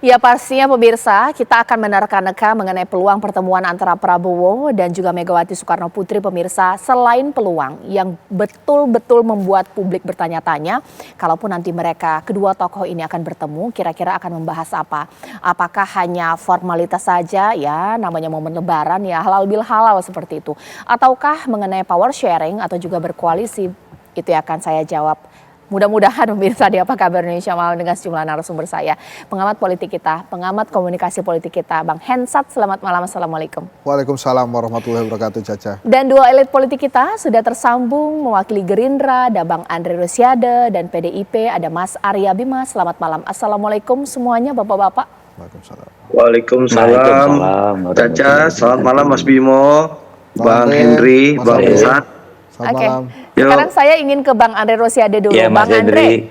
Ya pastinya pemirsa, kita akan menerka-nerka mengenai peluang pertemuan antara Prabowo dan juga Megawati Soekarno Putri pemirsa. Selain peluang yang betul-betul membuat publik bertanya-tanya, kalaupun nanti mereka kedua tokoh ini akan bertemu, kira-kira akan membahas apa? Apakah hanya formalitas saja ya, namanya momen lebaran ya, halal bil halal seperti itu. Ataukah mengenai power sharing atau juga berkoalisi? Itu yang akan saya jawab. Mudah-mudahan pemirsa di Apa Kabar Indonesia Malam dengan sejumlah narasumber saya. Pengamat politik kita, pengamat komunikasi politik kita, Bang Hensat. Selamat malam, Assalamualaikum. Waalaikumsalam warahmatullahi wabarakatuh, Caca. Dan dua elit politik kita sudah tersambung mewakili Gerindra, ada Bang Andre Rosiade, dan PDIP ada Mas Arya Bima. Selamat malam. Assalamualaikum semuanya Bapak-Bapak. Waalaikumsalam. Caca, selamat malam Mas Bimo, Bang Henry, Bang Hensat. Oke, sekarang saya ingin ke Bang Andre Rosiade dulu. Ya, Bang Andre,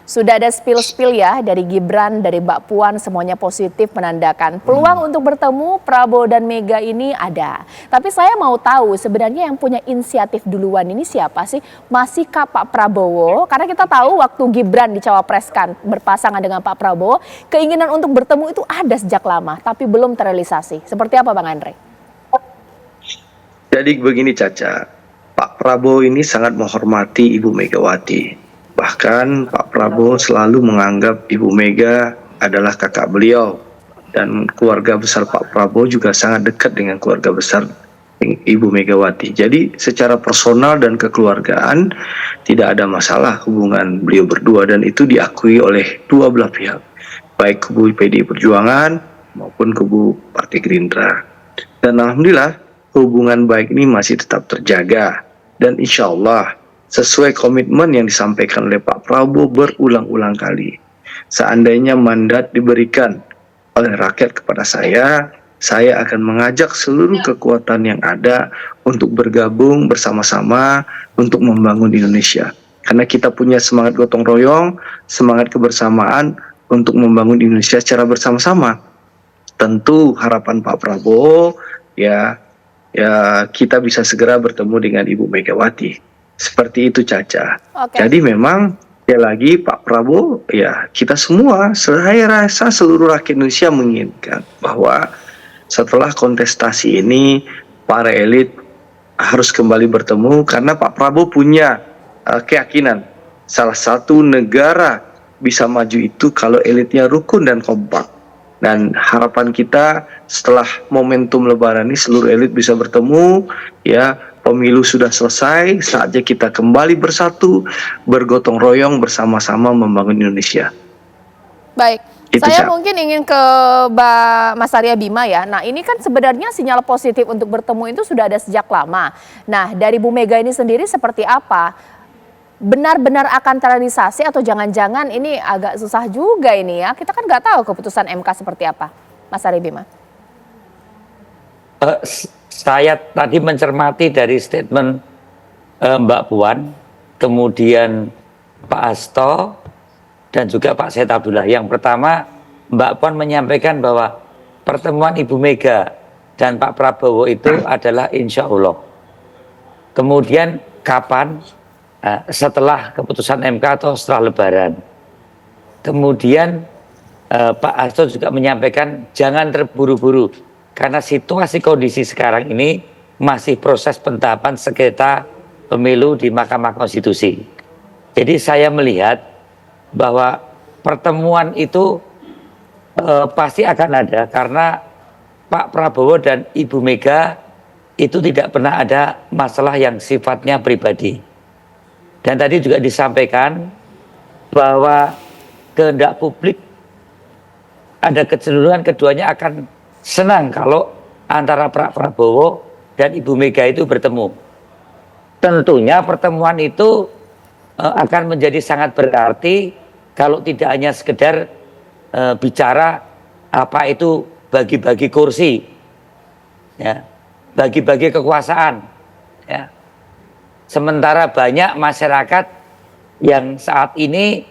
sudah ada spill-spill ya dari Gibran, dari Mbak Puan, semuanya positif menandakan peluang untuk bertemu Prabowo dan Mega ini ada. Tapi saya mau tahu sebenarnya yang punya inisiatif duluan ini siapa sih? Masihkah Pak Prabowo? Karena kita tahu waktu Gibran dicawapreskan berpasangan dengan Pak Prabowo, keinginan untuk bertemu itu ada sejak lama, tapi belum terrealisasi. Seperti apa Bang Andre? Jadi begini Caca, Pak Prabowo ini sangat menghormati Ibu Megawati. Bahkan Pak Prabowo selalu menganggap Ibu Mega adalah kakak beliau. Dan keluarga besar Pak Prabowo juga sangat dekat dengan keluarga besar Ibu Megawati. Jadi secara personal dan kekeluargaan tidak ada masalah hubungan beliau berdua. Dan itu diakui oleh dua belah pihak. Baik kubu PDI Perjuangan maupun kubu Partai Gerindra. Dan alhamdulillah hubungan baik ini masih tetap terjaga. Dan insya Allah sesuai komitmen yang disampaikan oleh Pak Prabowo berulang-ulang kali. Seandainya mandat diberikan oleh rakyat kepada saya akan mengajak seluruh kekuatan yang ada untuk bergabung bersama-sama untuk membangun Indonesia. Karena kita punya semangat gotong royong, semangat kebersamaan untuk membangun Indonesia secara bersama-sama. Tentu harapan Pak Prabowo ya kita bisa segera bertemu dengan Ibu Megawati. Seperti itu Caca. Jadi memang lagi Pak Prabowo ya kita semua, saya rasa seluruh rakyat Indonesia menginginkan bahwa setelah kontestasi ini para elit harus kembali bertemu karena Pak Prabowo punya keyakinan salah satu negara bisa maju itu kalau elitnya rukun dan kompak. Dan harapan kita setelah momentum lebaran ini seluruh elit bisa bertemu, ya pemilu sudah selesai, saatnya kita kembali bersatu, bergotong royong bersama-sama membangun Indonesia. Baik, saya mungkin ingin ke Mas Arya Bima ya. Nah ini kan sebenarnya sinyal positif untuk bertemu itu sudah ada sejak lama. Nah dari Bu Mega ini sendiri seperti apa? Benar-benar akan terrealisasi atau jangan-jangan ini agak susah juga ini ya. Kita kan nggak tahu keputusan MK seperti apa. Mas Arya Bima. Saya tadi mencermati dari statement Mbak Puan, kemudian Pak Hasto, dan juga Pak Said Abdullah. Yang pertama, Mbak Puan menyampaikan bahwa pertemuan Ibu Mega dan Pak Prabowo itu adalah insya Allah. Kemudian kapan? Setelah keputusan MK atau setelah Lebaran. Kemudian Pak Hasto juga menyampaikan jangan terburu-buru karena situasi kondisi sekarang ini masih proses pentahapan sengketa pemilu di Mahkamah Konstitusi. Jadi saya melihat bahwa pertemuan itu pasti akan ada karena Pak Prabowo dan Ibu Mega itu tidak pernah ada masalah yang sifatnya pribadi. Dan tadi juga disampaikan bahwa kehendak publik ada kecenderungan keduanya akan senang kalau antara Pak Prabowo dan Ibu Mega itu bertemu. Tentunya pertemuan itu akan menjadi sangat berarti kalau tidak hanya sekedar bicara apa itu bagi-bagi kursi, ya, bagi-bagi kekuasaan, ya. Sementara banyak masyarakat yang saat ini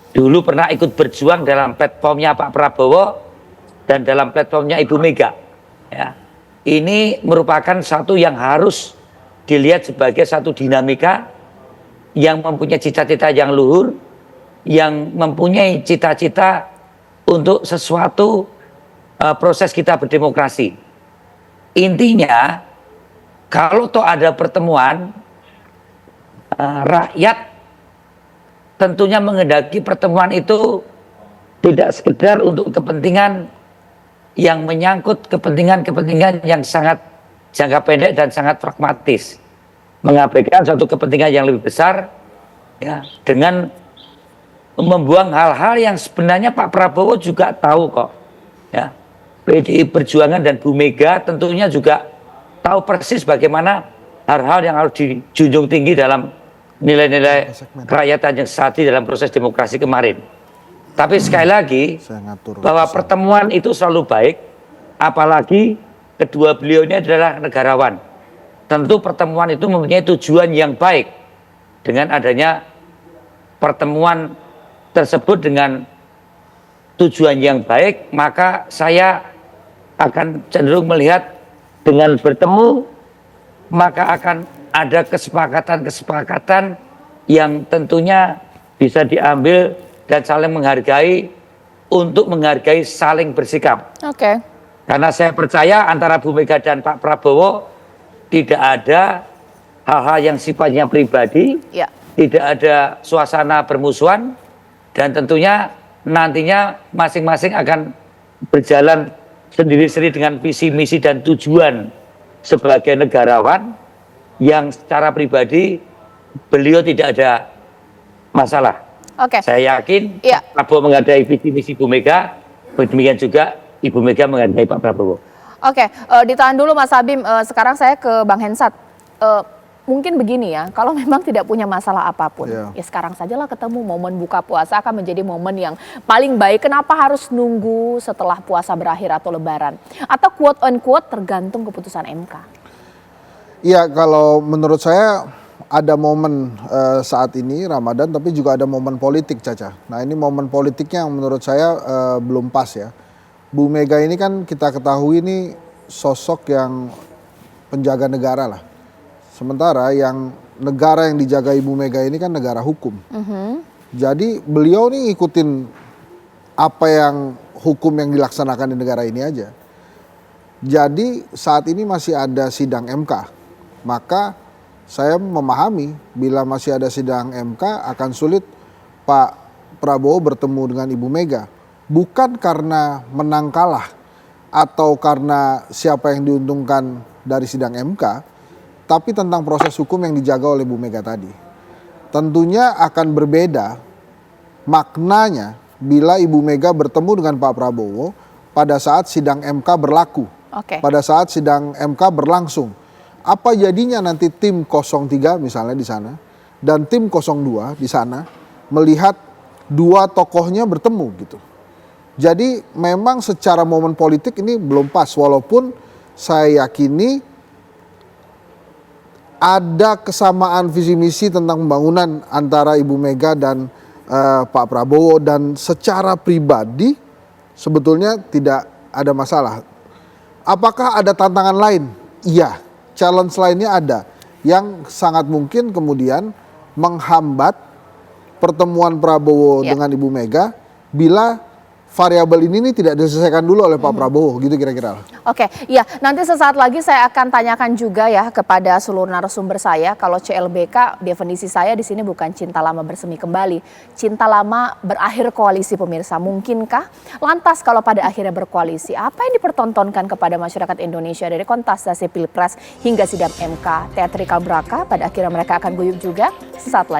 dulu pernah ikut berjuang dalam platformnya Pak Prabowo dan dalam platformnya Ibu Mega. Ya. Ini merupakan satu yang harus dilihat sebagai satu dinamika yang mempunyai cita-cita yang luhur, yang mempunyai cita-cita untuk sesuatu proses kita berdemokrasi. Intinya, kalau toh ada pertemuan, rakyat tentunya menghendaki pertemuan itu tidak sekedar untuk kepentingan yang menyangkut kepentingan-kepentingan yang sangat jangka pendek dan sangat pragmatis, mengabaikan suatu kepentingan yang lebih besar, ya, dengan membuang hal-hal yang sebenarnya Pak Prabowo juga tahu kok, ya. PDI Perjuangan dan Bu Mega tentunya juga tahu persis bagaimana hal-hal yang harus dijunjung tinggi dalam nilai-nilai kerakyatan yang sejati dalam proses demokrasi kemarin. Tapi sekali lagi, bahwa pertemuan itu selalu baik, apalagi kedua beliau ini adalah negarawan. Tentu pertemuan itu mempunyai tujuan yang baik. Dengan adanya pertemuan tersebut dengan tujuan yang baik, maka saya akan cenderung melihat dengan bertemu, maka akan ada kesepakatan-kesepakatan yang tentunya bisa diambil dan saling menghargai untuk menghargai saling bersikap. Oke. Karena saya percaya antara Bu Mega dan Pak Prabowo tidak ada hal-hal yang sifatnya pribadi, Ya. tidak ada suasana bermusuhan, dan tentunya nantinya masing-masing akan berjalan sendiri-sendiri dengan visi, misi, dan tujuan sebagai negarawan yang secara pribadi beliau tidak ada masalah. Oke. Saya yakin Ya. Pak Prabowo menghargai visi misi Bu Mega, demikian juga Ibu Mega menghargai Pak Prabowo. Oke, ditahan dulu Mas Habib. Sekarang saya ke Bang Hensat. Mungkin begini ya, kalau memang tidak punya masalah apapun, ya sekarang sajalah ketemu. Momen buka puasa akan menjadi momen yang paling baik. Kenapa harus nunggu setelah puasa berakhir atau Lebaran? Atau quote on quote tergantung keputusan MK? Iya, kalau menurut saya ada momen saat ini Ramadan, tapi juga ada momen politik, Caca. Nah, ini momen politiknya yang menurut saya belum pas ya. Bu Mega ini kan kita ketahui ini sosok yang penjaga negara lah. Sementara yang negara yang dijaga Ibu Mega ini kan negara hukum. Jadi beliau nih ngikutin apa yang hukum yang dilaksanakan di negara ini aja. Jadi saat ini masih ada sidang MK. Maka saya memahami bila masih ada sidang MK akan sulit Pak Prabowo bertemu dengan Ibu Mega. Bukan karena menang kalah atau karena siapa yang diuntungkan dari sidang MK, tapi tentang proses hukum yang dijaga oleh Bu Mega tadi. Tentunya akan berbeda maknanya bila Ibu Mega bertemu dengan Pak Prabowo pada saat sidang MK berlaku. Pada saat sidang MK berlangsung. Apa jadinya nanti tim 03 misalnya di sana dan tim 02 di sana melihat dua tokohnya bertemu gitu. Jadi memang secara momen politik ini belum pas, walaupun saya yakini ada kesamaan visi misi tentang pembangunan antara Ibu Mega dan Pak Prabowo, dan secara pribadi sebetulnya tidak ada masalah. Apakah ada tantangan lain? Iya, challenge lainnya ada yang sangat mungkin kemudian menghambat pertemuan Prabowo dengan Ibu Mega bila variabel ini tidak diselesaikan dulu oleh Pak Prabowo, gitu kira-kira. Oke, ya nanti sesaat lagi saya akan tanyakan juga ya kepada seluruh narasumber saya. Kalau CLBK, definisi saya di sini bukan cinta lama bersemi kembali, cinta lama berakhir koalisi, pemirsa. Mungkinkah? Lantas kalau pada akhirnya berkoalisi, apa yang dipertontonkan kepada masyarakat Indonesia dari kontestasi Pilpres hingga sidang MK? Teatrikal Braka, pada akhirnya mereka akan guyup juga sesaat lagi.